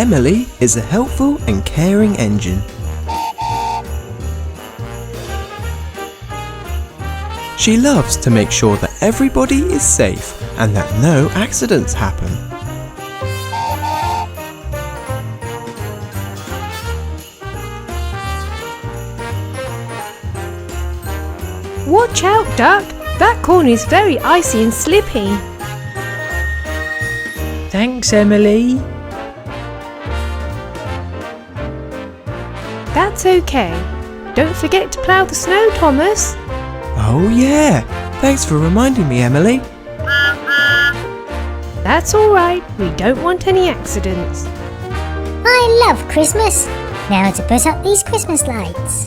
Emily is a helpful and caring engine. She loves to make sure that everybody is safe and that no accidents happen. Watch out, Duck! That corner is very icy and slippy. Thanks, Emily. That's okay. Don't forget to plough the snow, Thomas. Oh yeah, thanks for reminding me, Emily. That's all right. We don't want any accidents. I love Christmas. Now to put up these Christmas lights.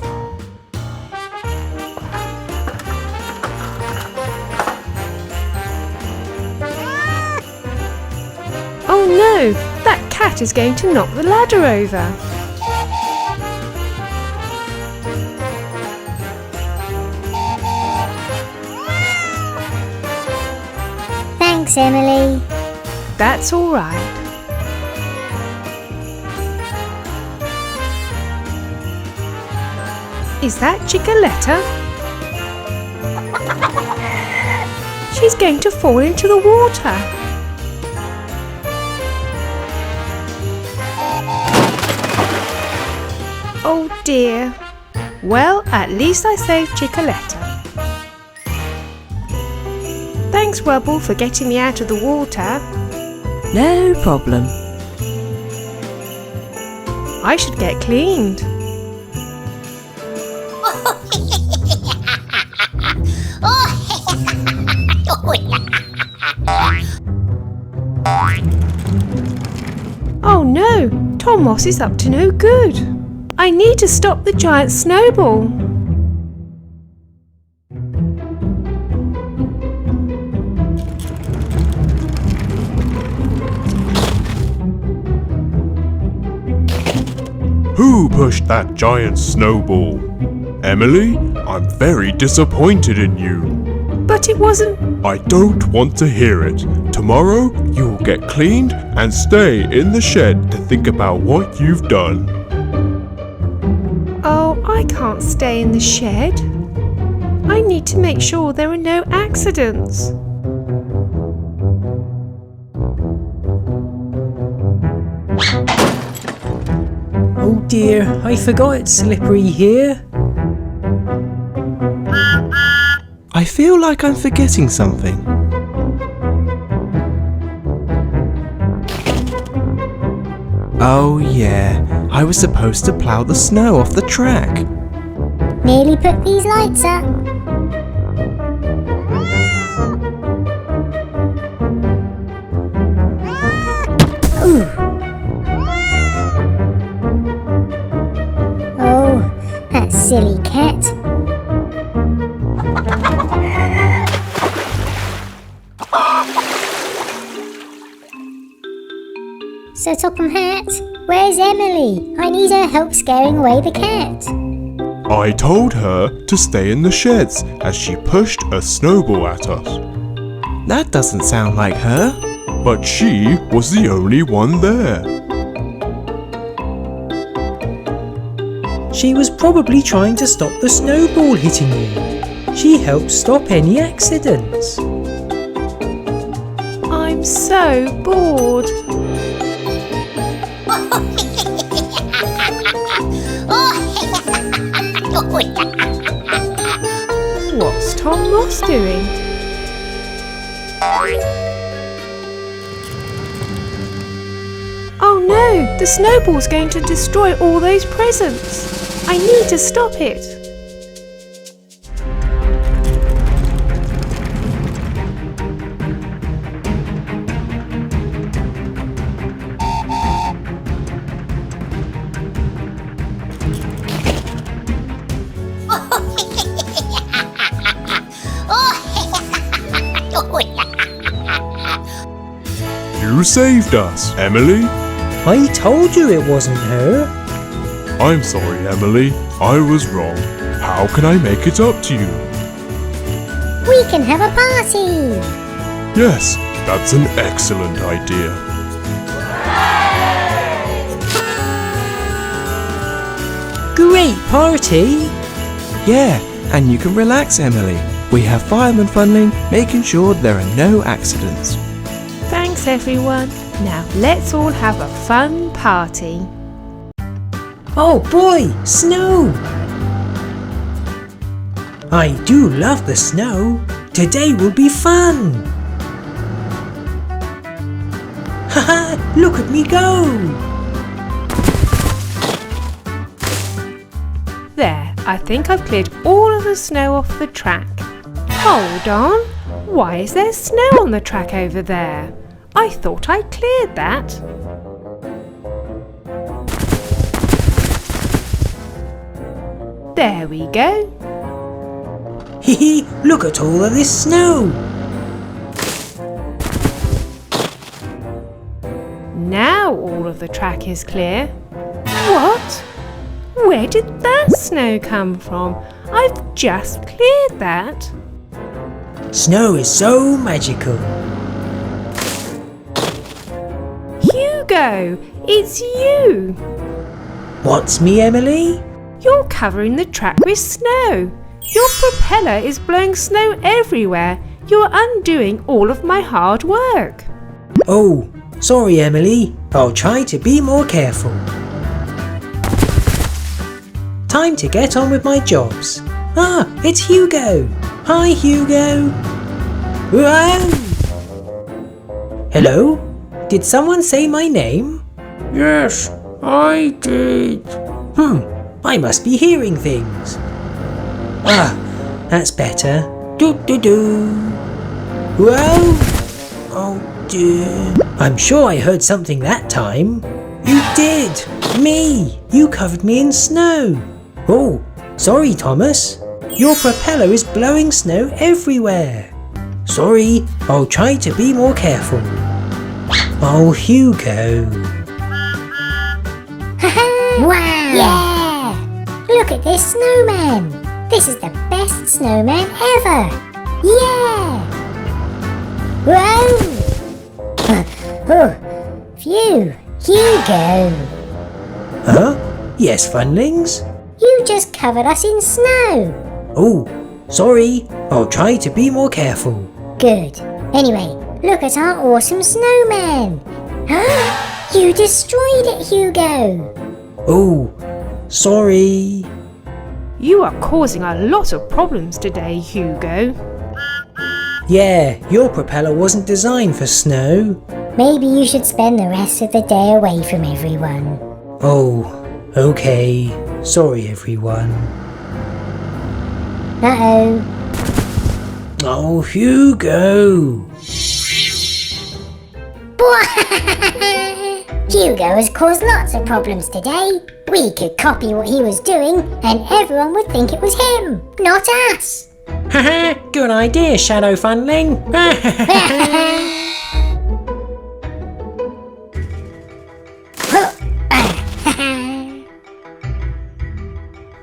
Oh no! That cat is going to knock the ladder over. Thanks, Emily. That's all right. Is that Chickaletta? She's going to fall into the water. Oh dear. Well, at least I saved Chickaletta. Thanks, Rubble, for getting me out of the water. No problem. I should get cleaned. Oh no! Tom Moss is up to no good. I need to stop the giant snowball. Who pushed that giant snowball? Emily, I'm very disappointed in you. But it wasn't... I don't want to hear it. Tomorrow, you'll get cleaned and stay in the shed to think about what you've done. Oh, I can't stay in the shed. I need to make sure there are no accidents. Oh dear, I forgot it's slippery here. I feel like I'm forgetting something. Oh yeah, I was supposed to plough the snow off the track. Nearly put these lights up. Ooh. Oh, that silly cat. Sir Topham Hat, where's Emily? I need her help scaring away the cat. I told her to stay in the sheds as she pushed a snowball at us. That doesn't sound like her. But she was the only one there. She was probably trying to stop the snowball hitting you. She helped stop any accidents. I'm so bored. What's Tom Moss doing? Oh no! The snowball's going to destroy all those presents. I need to stop it. You saved us, Emily. I told you it wasn't her. I'm sorry, Emily. I was wrong. How can I make it up to you? We can have a party. Yes, that's an excellent idea. great party! Yeah, and you can relax, Emily. We have Fireman Funling making sure there are no accidents. Thanks everyone. Now let's all have a fun party. Oh boy, snow! I do love the snow. Today will be fun! Haha, look at me go! There, I think I've cleared all of the snow off the track. Hold on, why is there snow on the track over there? I thought I cleared that. There we go. Hee look at all of this snow! Now all of the track is clear. What? Where did that snow come from? I've just cleared that. Snow is so magical. Hugo, it's you. What's me, Emily? You're covering the track with snow. Your propeller is blowing snow everywhere. You're undoing all of my hard work. Oh, sorry, Emily. I'll try to be more careful. Time to get on with my jobs. Ah, it's Hugo. Hi, Hugo. Whoa! Hello? Did someone say my name? Yes, I did. I must be hearing things. Ah, that's better. Do. Whoa! Oh dear. I'm sure I heard something that time. You did! Me! You covered me in snow. Oh, sorry, Thomas. Your propeller is blowing snow everywhere. Sorry, I'll try to be more careful. Oh, Hugo. Wow! Yeah! Look at this snowman! This is the best snowman ever! Yeah! Whoa! Oh, phew! Hugo! Huh? Yes, Funlings? You just covered us in snow! Oh, sorry. I'll try to be more careful. Good. Anyway, look at our awesome snowman! You destroyed it, Hugo! Oh, sorry. You are causing a lot of problems today, Hugo. Yeah, your propeller wasn't designed for snow. Maybe you should spend the rest of the day away from everyone. Oh, okay. Sorry, everyone. Uh-oh. Oh, Hugo. Hugo has caused lots of problems today. We could copy what he was doing and everyone would think it was him, not us. Haha, good idea, Shadow Funling.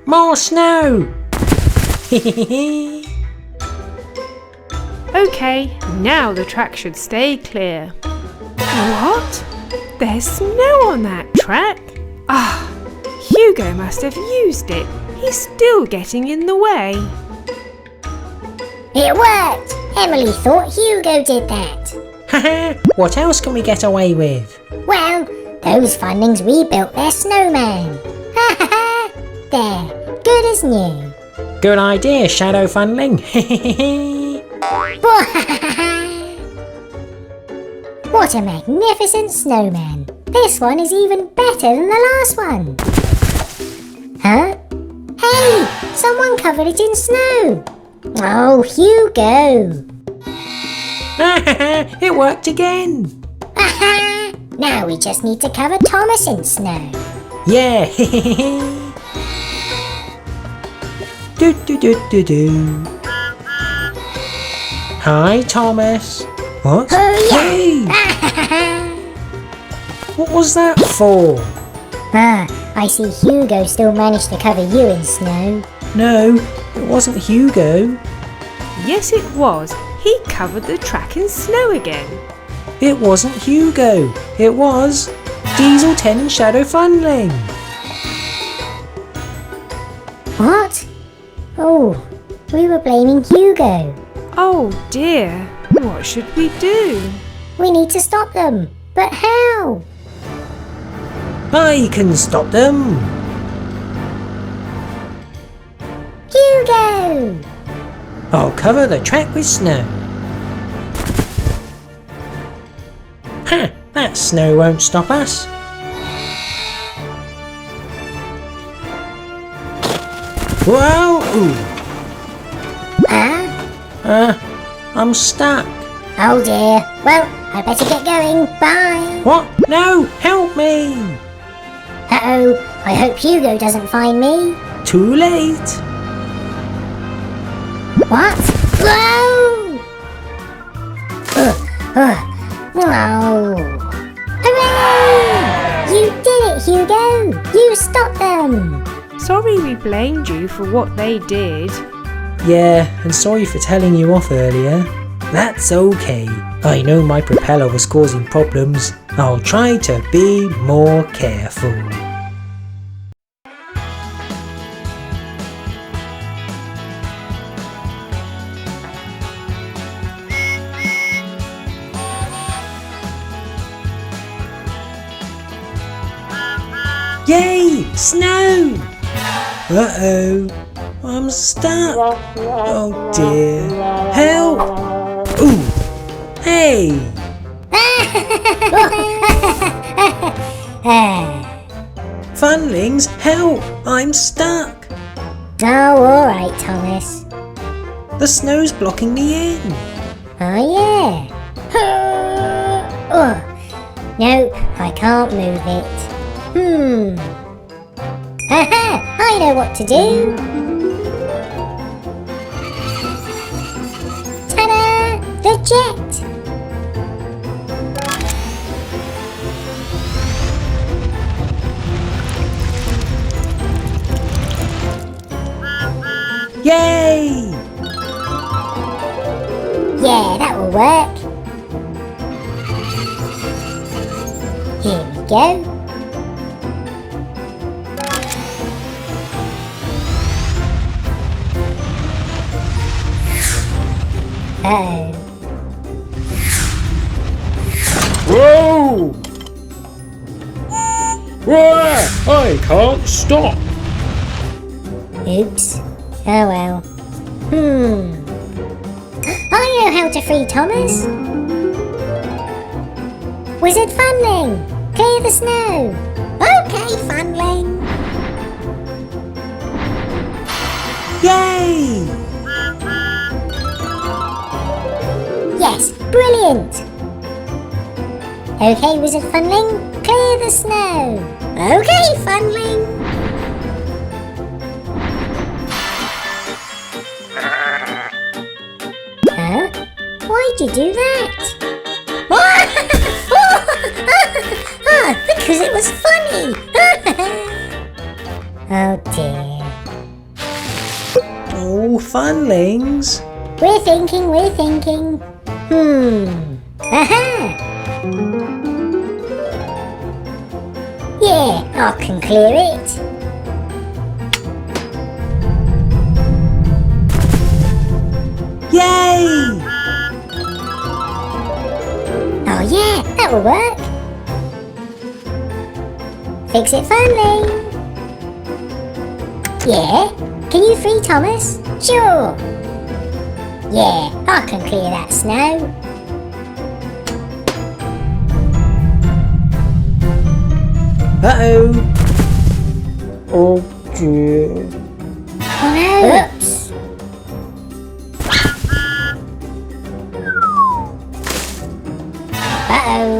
More snow. Okay, now the track should stay clear. What? There's snow on that track? Ah, Hugo must have used it. He's still getting in the way. It worked! Emily thought Hugo did that. Haha, what else can we get away with? Well, those Funlings rebuilt their snowman. There, good as new. Good idea, Shadow Funling. What a magnificent snowman. This one is even better than the last one. Huh? Hey, someone covered it in snow. Oh, Hugo. It worked again. Now we just need to cover Thomas in snow. Yeah. Do. Hi, Thomas. What? Hey! What was that for? I see Hugo still managed to cover you in snow. No, it wasn't Hugo. Yes, it was. He covered the track in snow again. It wasn't Hugo. It was Diesel 10 and Shadow Funling. Oh, we were blaming Hugo. Oh dear, what should we do? We need to stop them. But how? I can stop them. Hugo! I'll cover the track with snow. Ha! That snow won't stop us. Whoa! Ooh. I'm stuck. Oh dear. Well, I better get going. Bye. What? No! Help me! Uh-oh. I hope Hugo doesn't find me. Too late. What? Whoa! No. Hooray! You did it, Hugo! You stopped them! Sorry we blamed you for what they did. Yeah, and sorry for telling you off earlier. That's okay. I know my propeller was causing problems. I'll try to be more careful. Yay! Snow! Uh-oh. I'm stuck. Oh dear. Help! Ooh! Hey! Funlings, help! I'm stuck. Oh, alright, Thomas. The snow's blocking me in. Oh, yeah. Nope, I can't move it. Haha, I know what to do. Ta-da! The jet! Yay! Yeah, that will work. Here we go. Uh-oh. Whoa! Whoa! I can't stop. Oops. Oh well. I know how to free Thomas. Wizard Funling, clear the snow. Okay, Funling. Yay! Yes, brilliant. Okay, Wizard Funling, clear the snow. Okay, Funling. Huh? Why'd you do that? Because it was funny. Oh dear. Oh, Funlings. We're thinking. Aha! Yeah, I can clear it. Yay! Oh yeah, that will work. Fix it, Funling. Yeah, can you free Thomas? Sure. Yeah, I can clear that snow. Uh-oh. Oh dear. Oh no. Oops. Uh-oh.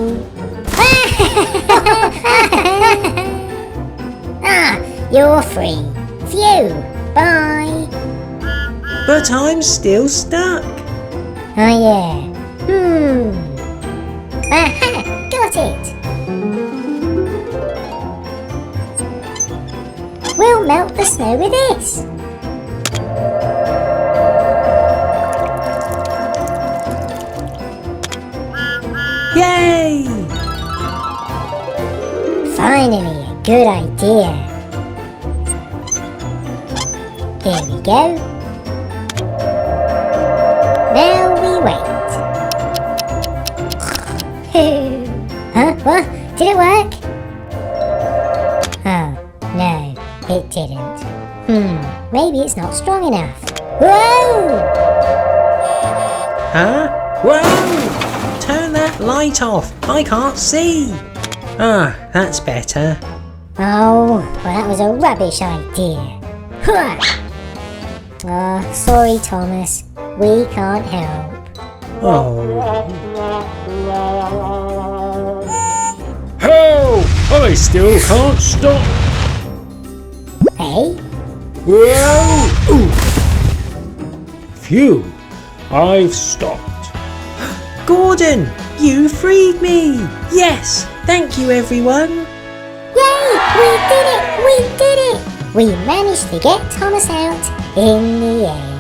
You're free. Phew. Bye. But I'm still stuck. Oh yeah. Aha! Got it. We'll melt the snow with this. Yay! Finally, a good idea. Here we go. Huh? What? Did it work? Oh, no, it didn't. Maybe it's not strong enough. Whoa! Huh? Whoa! Turn that light off. I can't see. Ah, that's better. Oh, well, that was a rubbish idea. Hurrah! Oh, sorry, Thomas. We can't help. Oh, Help! I still can't stop. Hey? Whoa! Ooh. Phew! I've stopped. Gordon, you freed me. Yes, thank you, everyone. Yay! We did it! We did it! We managed to get Thomas out in the end.